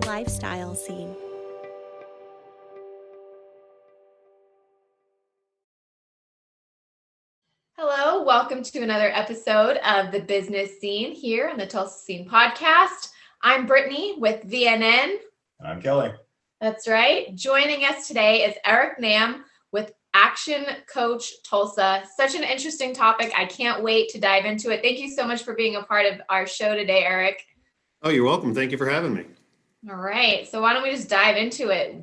lifestyle scene. Hello, welcome to another episode of the Business Scene here on the Tulsa Scene Podcast. I'm Brittany with VNN. I'm Kelly. That's right. Joining us today is Eric Knam with ActionCOACH Tulsa. Such an interesting topic. I can't wait to dive into it. Thank you so much for being a part of our show today, Eric. Oh, you're welcome. Thank you for having me. All right. So why don't we just dive into it?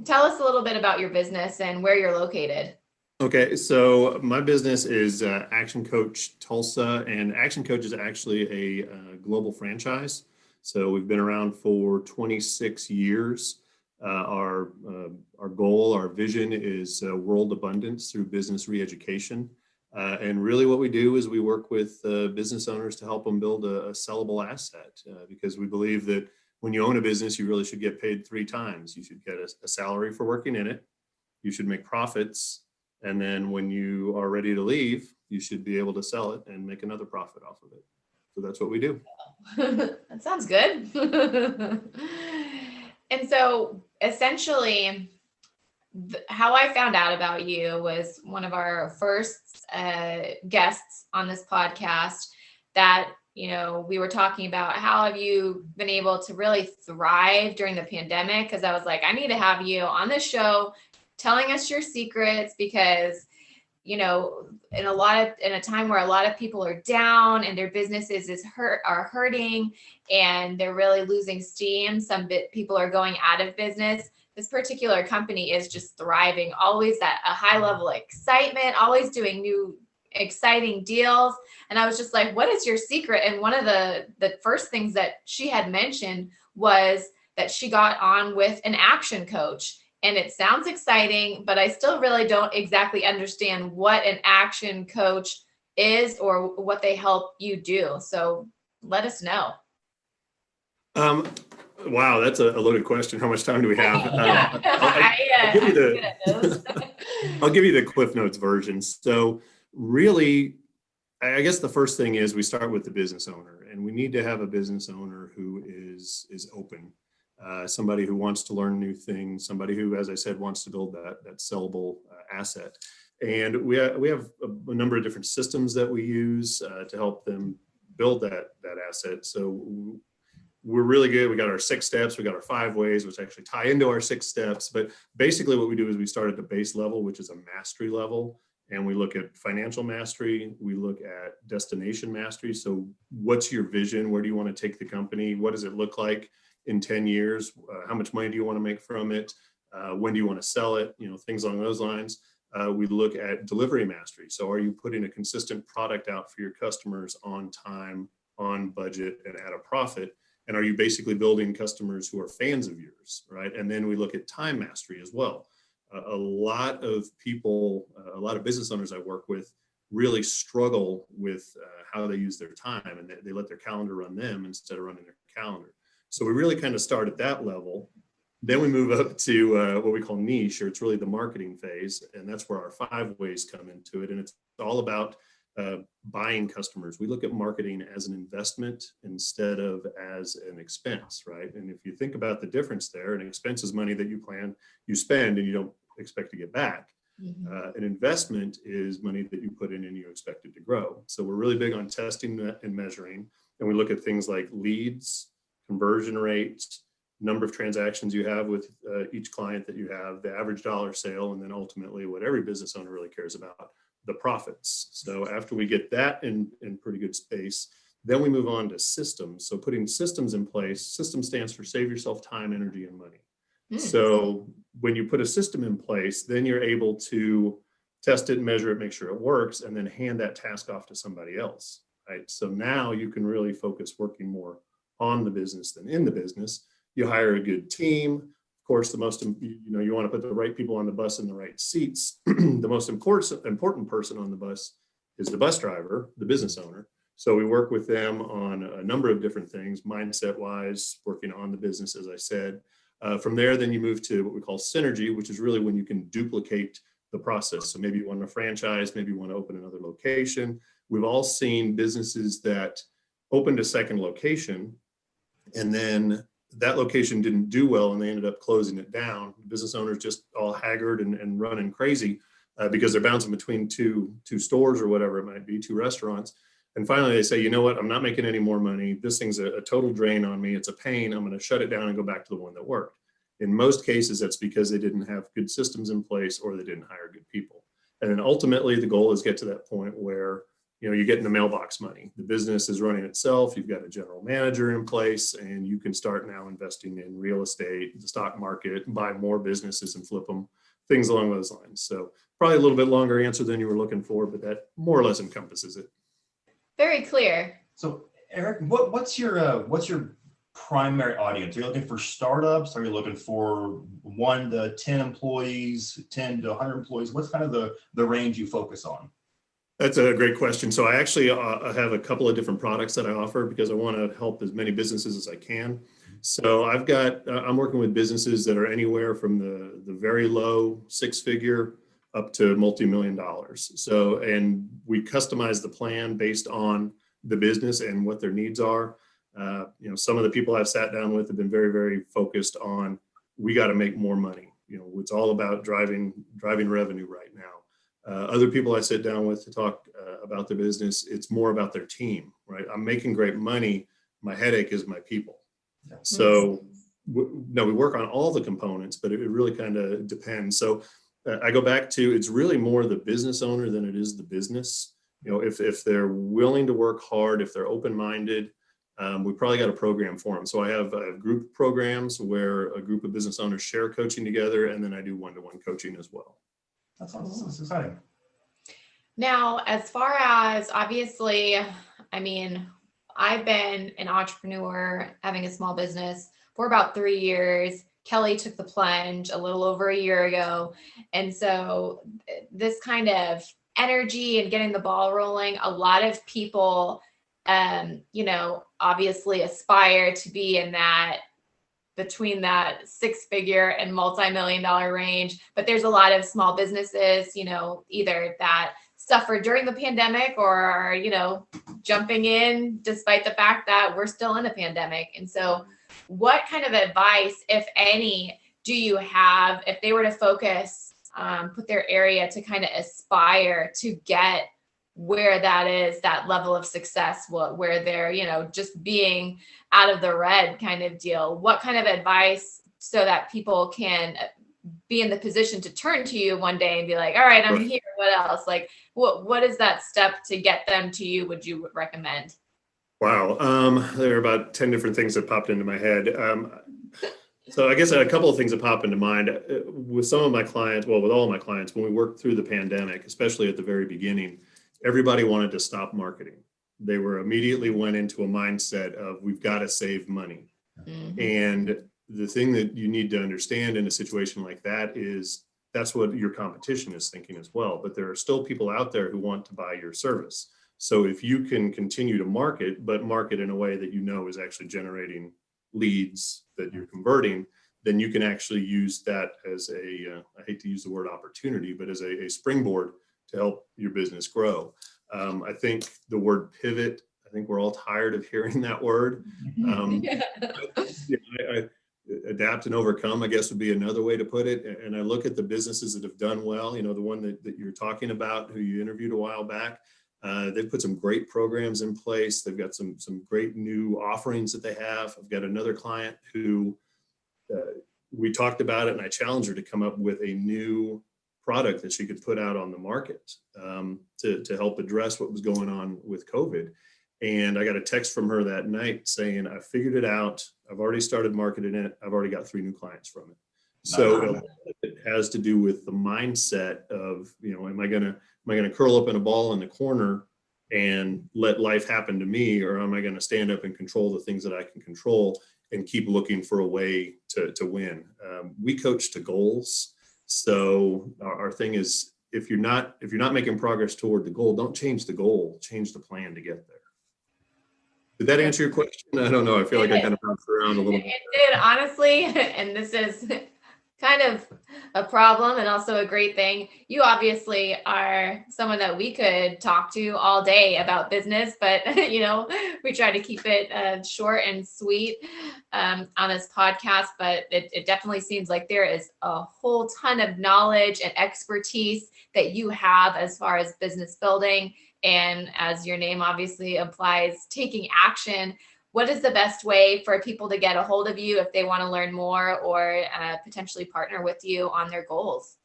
Tell us a little bit about your business and where you're located. Okay, so my business is ActionCOACH Tulsa, and ActionCOACH is actually a global franchise. So we've been around for 26 years. Our goal, our vision is world abundance through business re-education. And really what we do is we work with business owners to help them build a sellable asset because we believe that when you own a business, you really should get paid 3 times. You should get a salary for working in it. You should make profits. And then when you are ready to leave, you should be able to sell it and make another profit off of it. So that's what we do. That sounds good. And so essentially, how I found out about you was one of our first guests on this podcast that, we were talking about how have you been able to really thrive during the pandemic? Because I was like, I need to have you on this show telling us your secrets because, in a time where a lot of people are down and their businesses are hurting and they're really losing steam. Some people are going out of business. This particular company is just thriving, always at a high level of excitement, always doing new exciting deals. And I was just like, what is your secret? And one of the first things that she had mentioned was that she got on with an action coach. And it sounds exciting, but I still really don't exactly understand what an action coach is or what they help you do. So let us know. Wow, that's a loaded question. How much time do we have? I'll give you the Cliff Notes version. So really, I guess the first thing is we start with the business owner, and we need to have a business owner who is open. Somebody who wants to learn new things, somebody who, as I said, wants to build that sellable asset. And we have a number of different systems that we use to help them build that asset. So we're really good. We got our 6 steps, we got our 5 ways, which actually tie into our 6 steps. But basically what we do is we start at the base level, which is a mastery level. And we look at financial mastery. We look at destination mastery. So what's your vision? Where do you want to take the company? What does it look like in 10 years? How much money do you want to make from it? When do you want to sell it? Things along those lines. We look at delivery mastery. So are you putting a consistent product out for your customers on time, on budget, and at a profit? And are you basically building customers who are fans of yours, right? And then we look at time mastery as well. A lot of people, a lot of business owners I work with really struggle with how they use their time, and they let their calendar run them instead of running their calendar. So we really kind of start at that level. Then we move up to what we call niche, or it's really the marketing phase. And that's where our 5 ways come into it. And it's all about buying customers. We look at marketing as an investment instead of as an expense, right? And if you think about the difference there, an expense is money that you spend and you don't expect to get back. Mm-hmm. An investment is money that you put in and you expect it to grow. So we're really big on testing and measuring. And we look at things like leads, conversion rates, number of transactions you have with each client that you have, the average dollar sale, and then ultimately what every business owner really cares about, the profits. So after we get that in pretty good space, then we move on to systems. So putting systems in place. System stands for save yourself time, energy, and money. So when you put a system in place, then you're able to test it, measure it, make sure it works, and then hand that task off to somebody else, right? So now you can really focus working more on the business than in the business. You hire a good team. Of course, the most, you want to put the right people on the bus in the right seats. The most important person on the bus is the bus driver, the business owner. So we work with them on a number of different things, mindset-wise, working on the business, as I said. From there, then you move to what we call synergy, which is really when you can duplicate the process. So maybe you want to franchise, maybe you want to open another location. We've all seen businesses that opened a second location and then that location didn't do well and they ended up closing it down. Business owners just all haggard and running crazy because they're bouncing between two stores or whatever it might be, two restaurants. And finally they say, you know what, I'm not making any more money. This thing's a total drain on me. It's a pain. I'm going to shut it down and go back to the one that worked. In most cases, that's because they didn't have good systems in place or they didn't hire good people. And then ultimately the goal is get to that point where, you're getting the mailbox money. The business is running itself. You've got a general manager in place and you can start now investing in real estate, the stock market, buy more businesses and flip them, things along those lines. So probably a little bit longer answer than you were looking for, but that more or less encompasses it. Very clear. So Eric, what's your primary audience? Are you looking for startups? Are you looking for 1 to 10 employees, 10 to 100 employees? What's kind of the range you focus on? That's a great question. So I actually have a couple of different products that I offer because I want to help as many businesses as I can. So I'm working with businesses that are anywhere from the very low 6-figure up to multi-million dollars. So, and we customize the plan based on the business and what their needs are. Some of the people I've sat down with have been very, very focused on, we got to make more money. It's all about driving revenue right now. Other people I sit down with to talk about their business, it's more about their team, right? I'm making great money. My headache is my people. Yeah. So we work on all the components, but it really kind of depends. So I go back to, it's really more the business owner than it is the business. If they're willing to work hard, if they're open-minded, we probably got a program for them. So I have group programs where a group of business owners share coaching together, and then I do one-to-one coaching as well. That's exciting. Now, as far as obviously, I've been an entrepreneur having a small business for about 3 years. Kelly took the plunge a little over a year ago. And so this kind of energy and getting the ball rolling, a lot of people, obviously aspire to be in that between that 6-figure and multi-million dollar range. But there's a lot of small businesses, either that suffered during the pandemic or, jumping in despite the fact that we're still in a pandemic. And so what kind of advice, if any, do you have if they were to focus, put their area to kind of aspire to get where that is, that level of success, where they're, just being out of the red kind of deal? What kind of advice so that people can be in the position to turn to you one day and be like, all right, I'm here. What else? Like, what is that step to get them to you? Would you recommend? Wow. There are about 10 different things that popped into my head. So I guess a couple of things that pop into mind with some of my clients, with all of my clients, when we worked through the pandemic, especially at the very beginning, everybody wanted to stop marketing. They immediately went into a mindset of, we've got to save money. Mm-hmm. And the thing that you need to understand in a situation like that is that's what your competition is thinking as well. But there are still people out there who want to buy your service. So if you can continue to market, but market in a way that is actually generating leads that you're converting, then you can actually use that as I hate to use the word opportunity, but as a springboard to help your business grow. I think the word pivot, I think we're all tired of hearing that word. Adapt and overcome, I guess, would be another way to put it. And I look at the businesses that have done well, the one that you're talking about, who you interviewed a while back. They've put some great programs in place. They've got some great new offerings that they have. I've got another client who we talked about it, and I challenged her to come up with a new product that she could put out on the market to help address what was going on with COVID. And I got a text from her that night saying, I figured it out. I've already started marketing it. I've already got 3 new clients from it. So it has to do with the mindset of, am I going to curl up in a ball in the corner and let life happen to me? Or am I going to stand up and control the things that I can control and keep looking for a way to win? We coach to goals. So our thing is, if you're not making progress toward the goal, don't change the goal, change the plan to get there. Did that answer your question? I don't know. I feel like I kind of bounced around a little bit. It did, honestly. And this is kind of a problem and also a great thing. You obviously are someone that we could talk to all day about business, but we try to keep it short and sweet on this podcast. But it definitely seems like there is a whole ton of knowledge and expertise that you have as far as business building, and as your name obviously implies, taking action. What is the best way for people to get a hold of you if they want to learn more or potentially partner with you on their goals?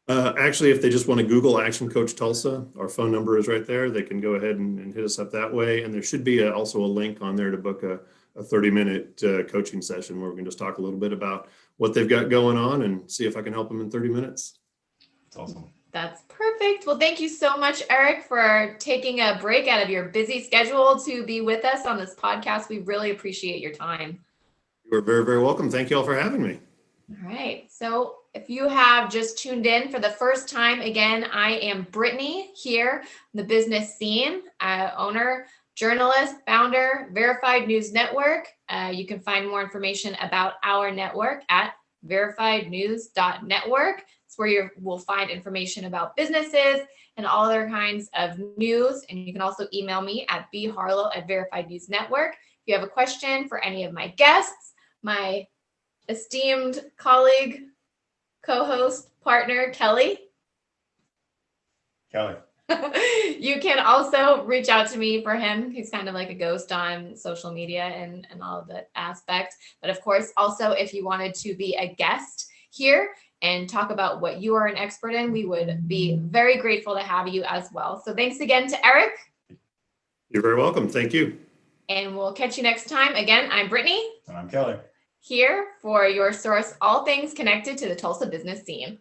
Actually, if they just want to Google Action Coach Tulsa, our phone number is right there. They can go ahead and hit us up that way. And there should be also a link on there to book a 30-minute coaching session where we can just talk a little bit about what they've got going on and see if I can help them in 30 minutes. That's awesome. That's perfect. Well, thank you so much, Eric, for taking a break out of your busy schedule to be with us on this podcast. We really appreciate your time. You're very, very welcome. Thank you all for having me. All right. So if you have just tuned in for the first time, again, I am Brittany here, the business scene, owner, journalist, founder, Verified News Network. You can find more information about our network at verifiednews.network. It's where you will find information about businesses and all other kinds of news. And you can also email me at bharlow@Verified News Network. If you have a question for any of my guests, my esteemed colleague, co-host, partner, Kelly. You can also reach out to me for him. He's kind of like a ghost on social media and all of the aspects. But of course, also, if you wanted to be a guest here and talk about what you are an expert in, we would be very grateful to have you as well. So thanks again to Eric. You're very welcome. Thank you. And we'll catch you next time. Again, I'm Brittany. And I'm Kelly. Here for your source, all things connected to the Tulsa business scene.